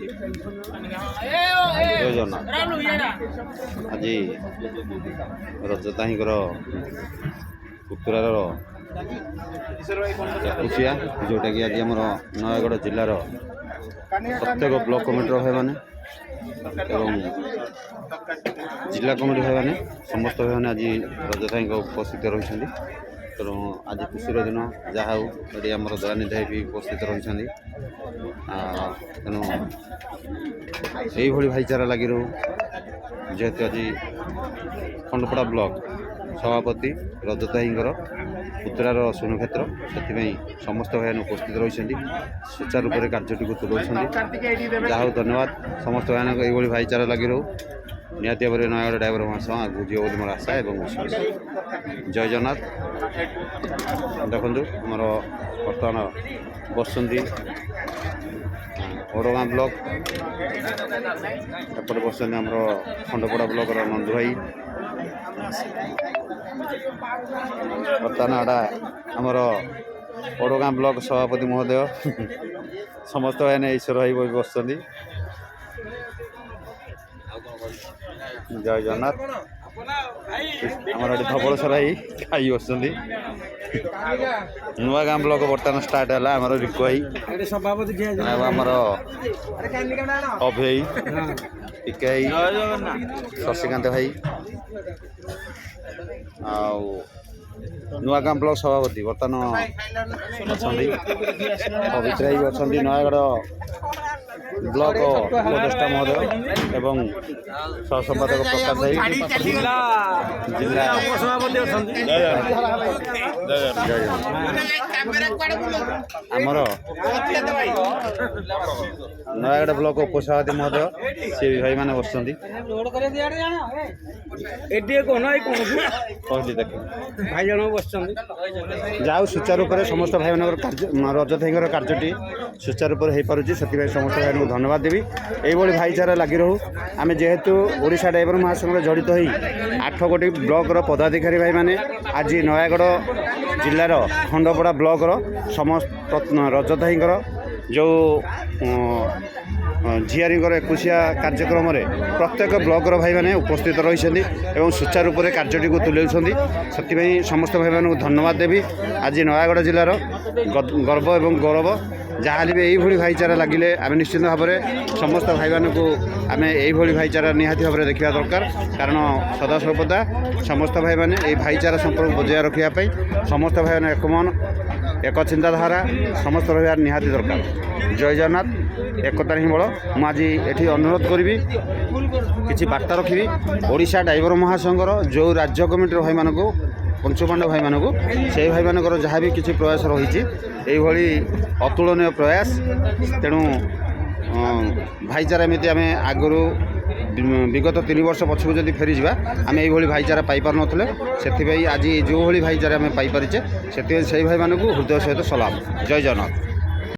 आज रजताहींकर पुतुरार एकुशिया जोटा कि आज आम नयगढ़ जिलार प्रत्येक ब्लॉक कमिटी भाई मैंने जिला कमिटी भाई मैंने समस्त भाई मैंने आज रजताही उपस्थित रही तेणु आज खुशीर दिन जहाँ ये आम दयानिधि भी उपस्थित रही तेणु यही भाईचारा लगी रू जेहेतु आज खंडपड़ा ब्लॉक सभापति रजताहींकर पुतुरार सुनक्षेत्र से समस्त भाई उपस्थित रही सुचारू रूप से कार्यटी को तुलाऊँ जहाँ धन्यवाद समस्त भाई ये भाईचारा लगी रू निहाती भाव नयगढ़ ड्राइवर महासंघ आगे जीव बोली मोर आशा और विश्वास। जय जगन्नाथ। देखो आमर बर्तमान बसुंदी ओडगाँ ब्लॉक एपटे बसुंदी आमर खंडपड़ा ब्लॉक नंदू भाई बर्तमान आड़ा आमर ओडगाँ ब्लॉक सभापति महोदय समस्त भाई ईश्वर भाई बस जय जगन्नाथ। आमर ये धवलेश्वर भाई खाई बस नुआ गाँ ब्लॉक बर्तमान स्टार्ट है आमर रिको भाई आमर अभय टिके भाई शशिकांत भाई नुआ गाँ ब्लॉक सभापति बर्तमान पवित्र भाई अच्छा नयगढ़ ब्लॉक उपदेष्टा महोदय एवं सहसंपादक प्रकाश भाई जिला आमर नयगढ़ ब्लॉक उपसभापति महोदय सी भाई मैंने बस जाऊ सुचारू रूप से समस्त भाई मान रजताहींकर कार्यटी सुचारू रूप से पार्टी से समस्त भाई को धन्यवाद देवी यही भाईचारा लगी रहू आम जेहेतु ओडिशा ड्राइवर महासंघ जड़ित हो 8 गोटी ब्लॉक पदाधिकारी भाई मैंने आज नयगढ़ जिलार खंडपड़ा ब्लॉक समस्त रजताहींकर जो झीआरींकर एकुशिया कार्यक्रम प्रत्येक ब्लॉकर भाई मैंने उपस्थित रही सुचारू रूप से कार्यटी को तुलाऊँ से समस्त भाई मानक धन्यवाद देवी आज नयगढ़ जिलार गर्व एवं गौरव जहाँ भी यही भाईचारा लगिले आम निश्चित भाव में समस्त भाई मानक आम यही भाईचारा निहाती भाव में देखा दरकार कारण सदा सर्वदा समस्त भाई मैंने ये भाईचारा संपर्क बजाय रखापी समस्त भाई मैंने एकमन एक चिंताधारा समस्त रहा निहाती दरकार। जय जगन्नाथ। एकतार ही बड़ मुझे ये अनुरोध करी कि बार्ता रखी ओडिशा ड्राइवर महासंघर जो राज्य कमिटी भाई मानक पंचपांडव भाई मानक से भाई मानकर जहाँ भी किसी प्रयास रही अतुलनीय प्रयास तेणु भाईचारा एमती आम आगु विगत 3 वर्ष पछक जब फेरी जा आम ये भाईचारा पाइपार नथिले से आज जो भाईचारा आम पाइपारे से भाई मानक हृदय सहित सलाम। जय जगन्नाथ।